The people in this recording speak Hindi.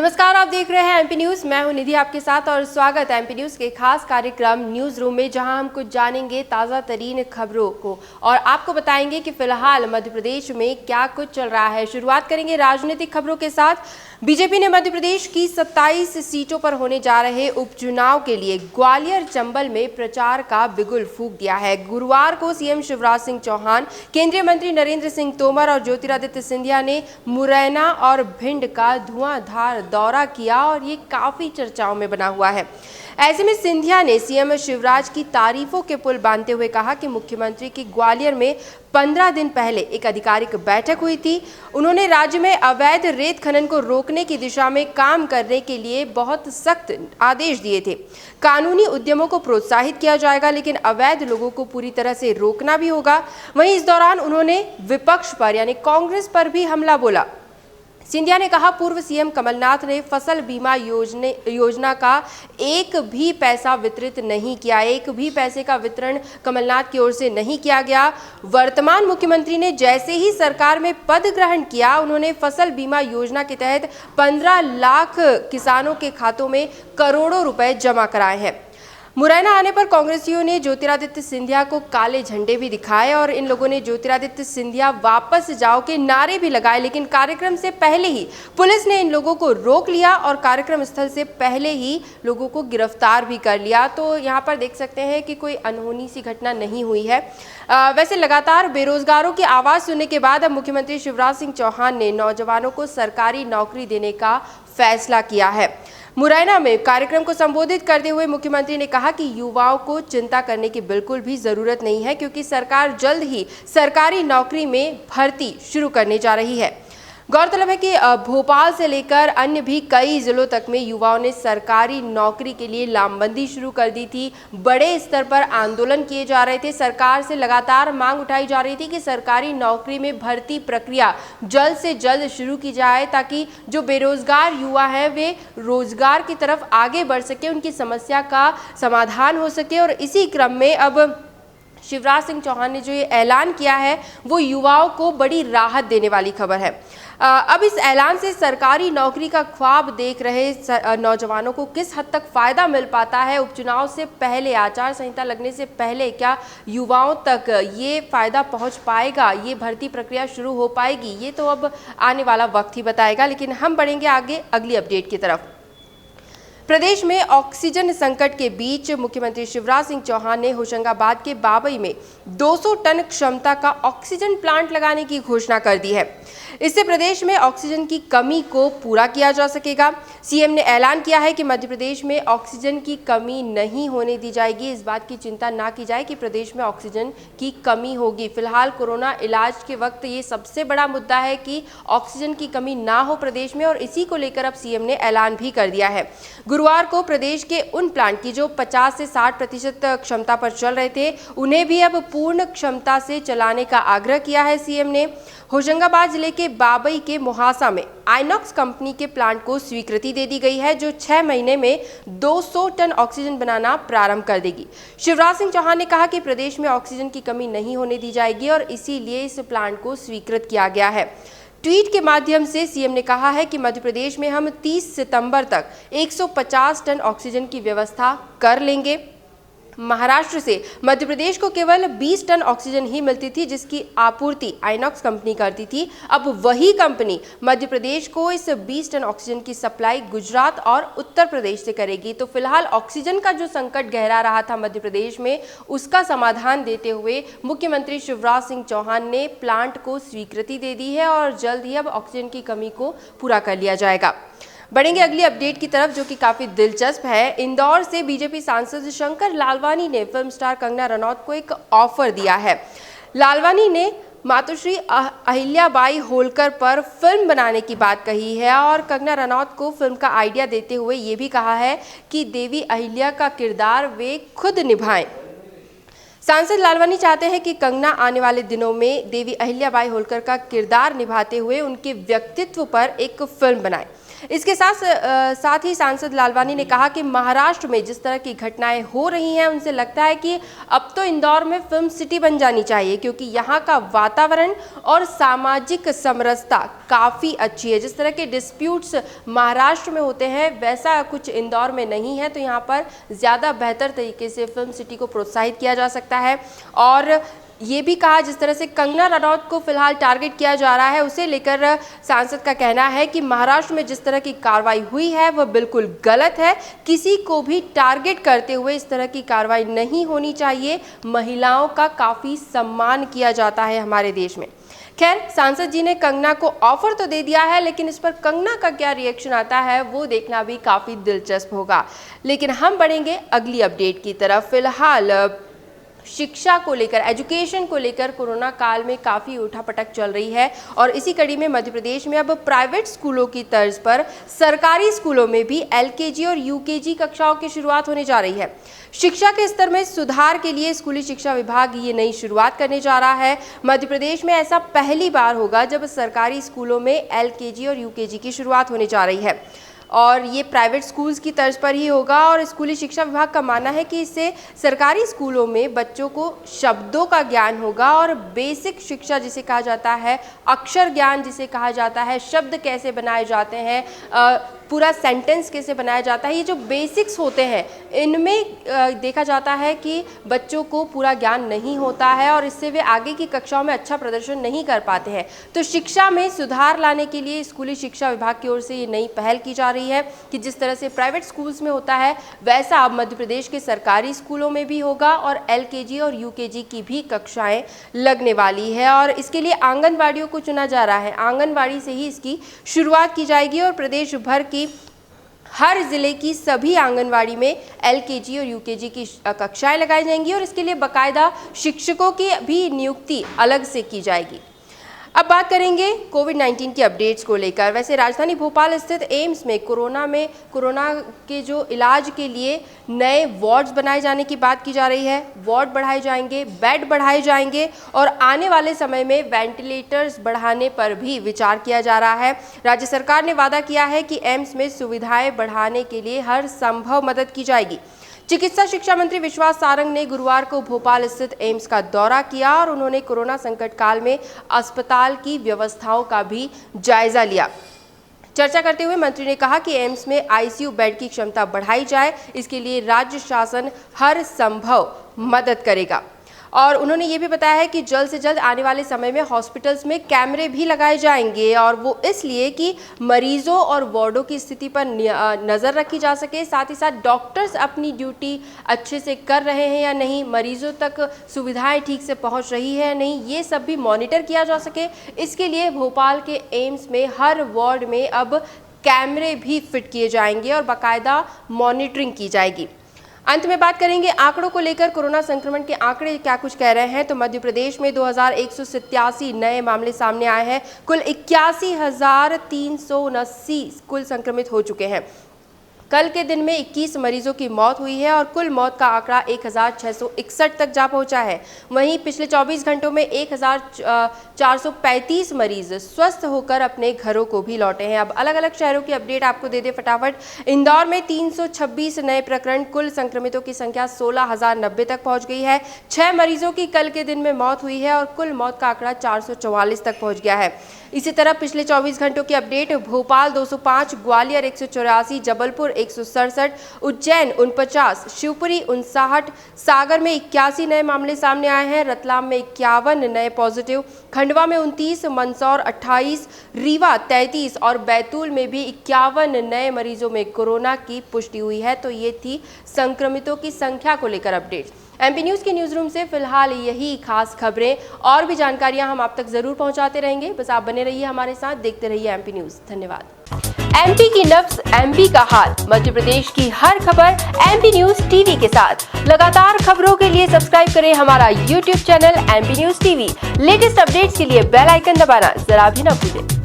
नमस्कार, आप देख रहे हैं एमपी न्यूज। मैं हूं निधि आपके साथ और स्वागत है एमपी न्यूज के खास कार्यक्रम न्यूज रूम में, जहां हम कुछ जानेंगे ताज़ा तरीन खबरों को और आपको बताएंगे कि फिलहाल मध्य प्रदेश में क्या कुछ चल रहा है। शुरुआत करेंगे राजनीतिक खबरों के साथ। बीजेपी ने मध्य प्रदेश की 27 सीटों पर होने जा रहे उपचुनाव के लिए ग्वालियर चंबल में प्रचार का बिगुल फूंक दिया है। गुरुवार को सीएम शिवराज सिंह चौहान, केंद्रीय मंत्री नरेंद्र सिंह तोमर और ज्योतिरादित्य सिंधिया ने मुरैना और भिंड का धुआंधार दौरा किया और ये काफी चर्चाओं में बना हुआ है। ऐसे में सिंधिया ने सीएम शिवराज की तारीफों के पुल बांधते हुए कहा कि मुख्यमंत्री की ग्वालियर में 15 दिन पहले एक आधिकारिक बैठक हुई थी। उन्होंने राज्य में अवैध रेत खनन को रोकने की दिशा में काम करने के लिए बहुत सख्त आदेश दिए थे। कानूनी उद्यमों को प्रोत्साहित किया जाएगा, लेकिन अवैध लोगों को पूरी तरह से रोकना भी होगा। वहीं इस दौरान उन्होंने विपक्ष पर यानी कांग्रेस पर भी हमला बोला। सिंधिया ने कहा, पूर्व सीएम कमलनाथ ने फसल बीमा योजना का एक भी पैसा वितरित नहीं किया। एक भी पैसे का वितरण कमलनाथ की ओर से नहीं किया गया। वर्तमान मुख्यमंत्री ने जैसे ही सरकार में पद ग्रहण किया, उन्होंने फसल बीमा योजना के तहत 15 लाख किसानों के खातों में करोड़ों रुपए जमा कराए हैं। मुरैना आने पर कांग्रेसियों ने ज्योतिरादित्य सिंधिया को काले झंडे भी दिखाए और इन लोगों ने ज्योतिरादित्य सिंधिया वापस जाओ के नारे भी लगाए, लेकिन कार्यक्रम से पहले ही पुलिस ने इन लोगों को रोक लिया और कार्यक्रम स्थल से पहले ही लोगों को गिरफ्तार भी कर लिया। तो यहाँ पर देख सकते हैं कि कोई अनहोनी सी घटना नहीं हुई है। वैसे लगातार बेरोजगारों की आवाज सुनने के बाद अब मुख्यमंत्री शिवराज सिंह चौहान ने नौजवानों को सरकारी नौकरी देने का फैसला किया है। मुरैना में कार्यक्रम को संबोधित करते हुए मुख्यमंत्री ने कहा कि युवाओं को चिंता करने की बिल्कुल भी जरूरत नहीं है, क्योंकि सरकार जल्द ही सरकारी नौकरी में भर्ती शुरू करने जा रही है। गौरतलब है कि भोपाल से लेकर अन्य भी कई जिलों तक में युवाओं ने सरकारी नौकरी के लिए लामबंदी शुरू कर दी थी। बड़े स्तर पर आंदोलन किए जा रहे थे। सरकार से लगातार मांग उठाई जा रही थी कि सरकारी नौकरी में भर्ती प्रक्रिया जल्द से जल्द शुरू की जाए, ताकि जो बेरोजगार युवा हैं वे रोजगार की तरफ आगे बढ़ सके, उनकी समस्या का समाधान हो सके। और इसी क्रम में अब शिवराज सिंह चौहान ने जो ये ऐलान किया है वो युवाओं को बड़ी राहत देने वाली खबर है। अब इस ऐलान से सरकारी नौकरी का ख्वाब देख रहे नौजवानों को किस हद तक फायदा मिल पाता है, उपचुनाव से पहले, आचार संहिता लगने से पहले क्या युवाओं तक ये फायदा पहुंच पाएगा, ये भर्ती प्रक्रिया शुरू हो पाएगी, ये तो अब आने वाला वक्त ही बताएगा। लेकिन हम बढ़ेंगे आगे अगली अपडेट की तरफ। प्रदेश में ऑक्सीजन संकट के बीच मुख्यमंत्री शिवराज सिंह चौहान ने होशंगाबाद के बाबई में 200 टन क्षमता का ऑक्सीजन प्लांट लगाने की घोषणा कर दी है। इससे प्रदेश में ऑक्सीजन की कमी को पूरा किया जा सकेगा। सीएम ने ऐलान किया है कि मध्य प्रदेश में ऑक्सीजन की कमी नहीं होने दी जाएगी। इस बात की चिंता ना की जाए कि प्रदेश में ऑक्सीजन की कमी होगी। फिलहाल कोरोना इलाज के वक्त ये सबसे बड़ा मुद्दा है कि ऑक्सीजन की कमी ना हो प्रदेश में, और इसी को लेकर अब सीएम ने ऐलान भी कर दिया है। गुरुवार को प्रदेश के उन प्लांट की जो 50 से 60% क्षमता पर चल रहे थे, उन्हें भी अब पूर्ण क्षमता से चलाने का आग्रह किया है सीएम ने। होशंगाबाद जिले के बाबई के मोहासा में आइनॉक्स कंपनी के प्लांट को स्वीकृति दे दी गई है, जो 6 महीने में 200 टन ऑक्सीजन बनाना प्रारंभ कर देगी। शिवराज सिंह चौहान ने कहा कि प्रदेश में ऑक्सीजन की कमी नहीं होने दी जाएगी और इसीलिए इस प्लांट को स्वीकृत किया गया है। ट्वीट के माध्यम से सीएम ने कहा है कि मध्य प्रदेश में हम 30 सितंबर तक 150 टन ऑक्सीजन की व्यवस्था कर लेंगे। महाराष्ट्र से मध्य प्रदेश को केवल 20 टन ऑक्सीजन ही मिलती थी, जिसकी आपूर्ति आइनॉक्स कंपनी करती थी। अब वही कंपनी मध्य प्रदेश को इस 20 टन ऑक्सीजन की सप्लाई गुजरात और उत्तर प्रदेश से करेगी। तो फिलहाल ऑक्सीजन का जो संकट गहरा रहा था मध्य प्रदेश में, उसका समाधान देते हुए मुख्यमंत्री शिवराज सिंह चौहान ने प्लांट को स्वीकृति दे दी है और जल्द ही अब ऑक्सीजन की कमी को पूरा कर लिया जाएगा। बढ़ेंगे अगली अपडेट की तरफ, जो कि काफी दिलचस्प है। इंदौर से बीजेपी सांसद शंकर लालवानी ने फिल्म स्टार कंगना रनौत को एक ऑफर दिया है। लालवानी ने मातोश्री अहिल्याबाई होलकर पर फिल्म बनाने की बात कही है और कंगना रनौत को फिल्म का आइडिया देते हुए ये भी कहा है कि देवी अहिल्या का किरदार वे खुद निभाएं। सांसद लालवानी चाहते हैं कि कंगना आने वाले दिनों में देवी अहिल्याबाई होलकर का किरदार निभाते हुए उनके व्यक्तित्व पर एक फिल्म बनाए। इसके साथ ही सांसद लालवानी ने कहा कि महाराष्ट्र में जिस तरह की घटनाएं हो रही हैं उनसे लगता है कि अब तो इंदौर में फिल्म सिटी बन जानी चाहिए, क्योंकि यहाँ का वातावरण और सामाजिक समरसता काफ़ी अच्छी है। जिस तरह के डिस्प्यूट्स महाराष्ट्र में होते हैं वैसा कुछ इंदौर में नहीं है, तो यहाँ पर ज़्यादा बेहतर तरीके से फिल्म सिटी को प्रोत्साहित किया जा सकता है। और ये भी कहा जिस तरह से कंगना रनौत को फिलहाल टारगेट किया जा रहा है, उसे लेकर सांसद का कहना है कि महाराष्ट्र में जिस तरह की कार्रवाई हुई है वह बिल्कुल गलत है। किसी को भी टारगेट करते हुए इस तरह की कार्रवाई नहीं होनी चाहिए। महिलाओं का काफ़ी सम्मान किया जाता है हमारे देश में। खैर, सांसद जी ने कंगना को ऑफर तो दे दिया है, लेकिन इस पर कंगना का क्या रिएक्शन आता है वो देखना भी काफ़ी दिलचस्प होगा। लेकिन हम बढ़ेंगे अगली अपडेट की तरफ। फिलहाल शिक्षा को लेकर, एजुकेशन को लेकर कोरोना काल में काफ़ी उठापटक चल रही है और इसी कड़ी में मध्य प्रदेश में अब प्राइवेट स्कूलों की तर्ज पर सरकारी स्कूलों में भी एलकेजी और यूकेजी कक्षाओं की शुरुआत होने जा रही है। शिक्षा के स्तर में सुधार के लिए स्कूली शिक्षा विभाग ये नई शुरुआत करने जा रहा है। मध्य प्रदेश में ऐसा पहली बार होगा जब सरकारी स्कूलों में एलकेजी और यूकेजी की शुरुआत होने जा रही है और ये प्राइवेट स्कूल्स की तर्ज पर ही होगा। और स्कूली शिक्षा विभाग का मानना है कि इससे सरकारी स्कूलों में बच्चों को शब्दों का ज्ञान होगा और बेसिक शिक्षा जिसे कहा जाता है, अक्षर ज्ञान जिसे कहा जाता है, शब्द कैसे बनाए जाते हैं, पूरा सेंटेंस कैसे बनाया जाता है, ये जो बेसिक्स होते हैं इनमें देखा जाता है कि बच्चों को पूरा ज्ञान नहीं होता है और इससे वे आगे की कक्षाओं में अच्छा प्रदर्शन नहीं कर पाते हैं। तो शिक्षा में सुधार लाने के लिए स्कूली शिक्षा विभाग की ओर से ये नई पहल की जा रही है कि जिस तरह से प्राइवेट स्कूल्स में होता है वैसा अब मध्य प्रदेश के सरकारी स्कूलों में भी होगा और एलकेजी और यूकेजी की भी कक्षाएं लगने वाली है। और इसके लिए आंगनवाड़ियों को चुना जा रहा है। आंगनवाड़ी से ही इसकी शुरुआत की जाएगी और प्रदेश भर की हर जिले की सभी आंगनवाड़ी में एलकेजी और यूकेजी की कक्षाएं लगाई जाएंगी और इसके लिए बाकायदा शिक्षकों की भी नियुक्ति अलग से की जाएगी। अब बात करेंगे कोविड-19 की अपडेट्स को लेकर। वैसे राजधानी भोपाल स्थित एम्स में कोरोना के जो इलाज के लिए नए वार्ड्स बनाए जाने की बात की जा रही है। वार्ड बढ़ाए जाएंगे, बेड बढ़ाए जाएंगे और आने वाले समय में वेंटिलेटर्स बढ़ाने पर भी विचार किया जा रहा है। राज्य सरकार ने वादा किया है कि एम्स में सुविधाएं बढ़ाने के लिए हर संभव मदद की जाएगी। चिकित्सा शिक्षा मंत्री विश्वास सारंग ने गुरुवार को भोपाल स्थित एम्स का दौरा किया और उन्होंने कोरोना संकट काल में अस्पताल की व्यवस्थाओं का भी जायजा लिया। चर्चा करते हुए मंत्री ने कहा कि एम्स में आईसीयू बेड की क्षमता बढ़ाई जाए, इसके लिए राज्य शासन हर संभव मदद करेगा। और उन्होंने ये भी बताया है कि जल्द से जल्द आने वाले समय में हॉस्पिटल्स में कैमरे भी लगाए जाएंगे और वो इसलिए कि मरीजों और वार्डों की स्थिति पर नज़र रखी जा सके, साथ ही साथ डॉक्टर्स अपनी ड्यूटी अच्छे से कर रहे हैं या नहीं, मरीजों तक सुविधाएं ठीक से पहुंच रही है या नहीं, ये सब भी मॉनिटर किया जा सके। इसके लिए भोपाल के एम्स में हर वार्ड में अब कैमरे भी फिट किए जाएंगे और बाकायदा मॉनिटरिंग की जाएगी। अंत में बात करेंगे आंकड़ों को लेकर। कोरोना संक्रमण के आंकड़े क्या कुछ कह रहे हैं, तो मध्य प्रदेश में 2187 नए मामले सामने आए हैं। कुल 81,379 कुल संक्रमित हो चुके हैं। कल के दिन में 21 मरीजों की मौत हुई है और कुल मौत का आंकड़ा 1,661 तक जा पहुंचा है। वहीं पिछले 24 घंटों में 1,435 मरीज स्वस्थ होकर अपने घरों को भी लौटे हैं। अब अलग अलग शहरों की अपडेट आपको दे दे फटाफट। इंदौर में 326 नए प्रकरण, कुल संक्रमितों की संख्या 16,090 तक पहुंच गई है। 6 मरीजों की कल के दिन में मौत हुई है और कुल मौत का आंकड़ा 444 तक पहुँच गया है। इसी तरह पिछले 24 घंटों की अपडेट। भोपाल 205, ग्वालियर 184, जबलपुर 167, उज्जैन 49, शिवपुरी 59, सागर में 81 नए मामले सामने आए हैं। रतलाम में 51 नए पॉजिटिव, खंडवा में 29, मंदसौर 28, रीवा 33 और बैतूल में भी 51 नए मरीजों में कोरोना की पुष्टि हुई है। तो ये थी संक्रमितों की संख्या को लेकर अपडेट। एमपी न्यूज़ के न्यूज़ रूम से फिलहाल यही खास खबरें और भी जानकारियां हम आप तक जरूर पहुंचाते रहेंगे। बस आप बने रहिए हमारे साथ, देखते रहिए एमपी न्यूज़। धन्यवाद। एमपी की नब्ज, एमपी का हाल, मध्य प्रदेश की हर खबर एमपी न्यूज़ टीवी के साथ। लगातार खबरों के लिए सब्सक्राइब करें हमारा YouTube channel MP news TV. Latest updates के लिए बेल आइकन दबाना जरा भी न भूलें।